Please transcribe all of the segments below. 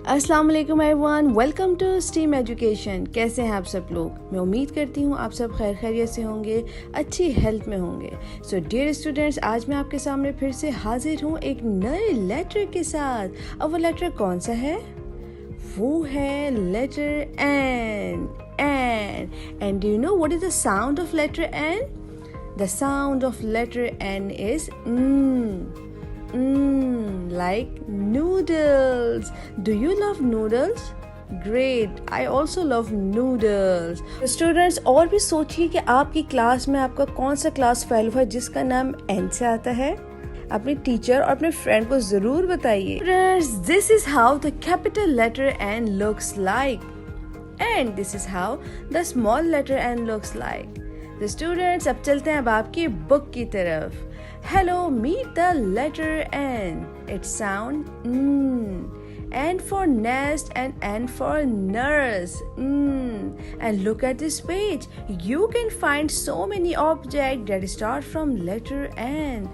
अस्सलाम वालेकुम everyone, welcome to Steam Education. कैसे हैं आप सब लोग? मैं उम्मीद करती हूँ आप सब खैर खैरियत से होंगे, अच्छी हेल्थ में होंगे। सो डियर स्टूडेंट्स, आज मैं आपके सामने फिर से हाजिर हूँ एक नए लेटर के साथ। अब वो लेटर कौन सा है? वो है letter N. And do you know what is the sound of letter N? The sound of letter N is like noodles. Do you love noodles? Great, I also love noodles. Students, और भी सोचिए कि आपकी class में आपका कौन सा class fellow है जिसका नाम एन से आता है। अपने टीचर और अपने फ्रेंड को जरूर बताइए। Friends, this is how the capital letter N looks like, and this is how the small letter N looks like. The students, अब चलते हैं अब आपकी बुक की तरफ। Hello, meet the letter N. It sounds N for nest and N for nurse. And look at this page. You can find so many objects that start from letter N,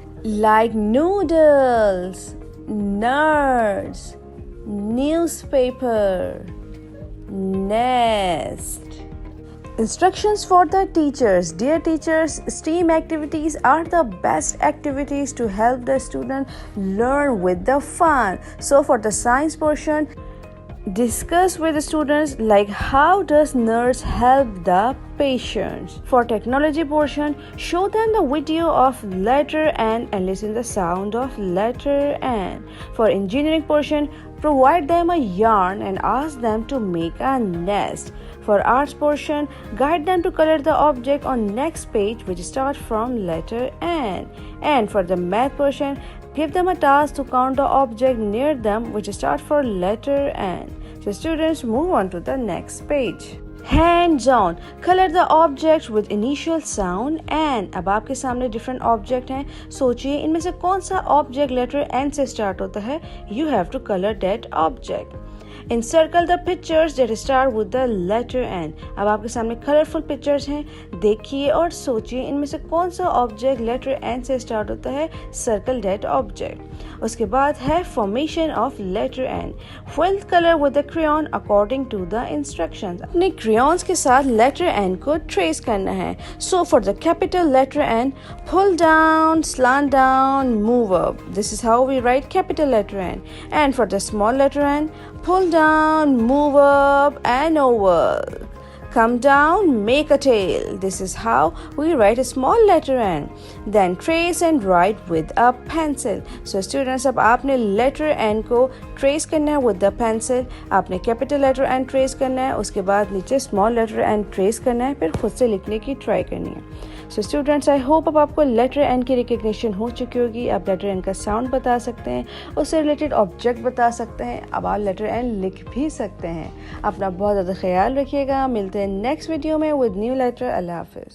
like noodles, nurse, newspaper, nest. Instructions for the teachers. Dear teachers, STEAM activities are the best activities to help the student learn with the fun. So for the science portion, discuss with the students like how does nurse help the patients. For technology portion, show them the video of letter N and listen the sound of letter N. For engineering portion, provide them a yarn and ask them to make a nest. For arts portion, guide them to color the object on next page which starts from letter N. And for the math portion, give them a task to count the object near them which starts for letter N. So students, move on to the next page. Hands on. Color the objects with initial sound N. अब आपके सामने different object हैं। सोचिए इनमें से कौन सा object letter N से start होता है। You have to color that object. Encircle the pictures that start with the letter N. अब आपके सामने कलरफुल पिक्चर्स हैं। देखिए और सोचिए इनमें से कौन सा ऑब्जेक्ट लेटर N से स्टार्ट होता है। Circle that object. उसके बाद है formation of letter N. Fill color with the crayon according to the instructions. अपने crayons के साथ लेटर N को ट्रेस करना है। So for the capital letter N, pull down, slant down, move up. This is how we write capital letter N. And for the small letter N, pull down, move up and over. Come down, make a tail. This is how we write a small letter N. Then trace and write with a pencil. So students, अब आपने letter N को trace करना है with the pencil. आपने capital letter N trace करना है, उसके बाद नीचे small letter N trace करना है, फिर खुद से लिखने की try करनी है। So students, I hope अब आपको letter N की recognition हो चुकी होगी। आप letter N का sound बता सकते हैं, उससे related object बता सकते हैं, अब आप letter N लिख भी सकते हैं। अपना बहुत ज़्यादा ख्याल रखिएगा। मिलते हैं नेक्स्ट वीडियो में with new letter। अल्लाह हाफिज़।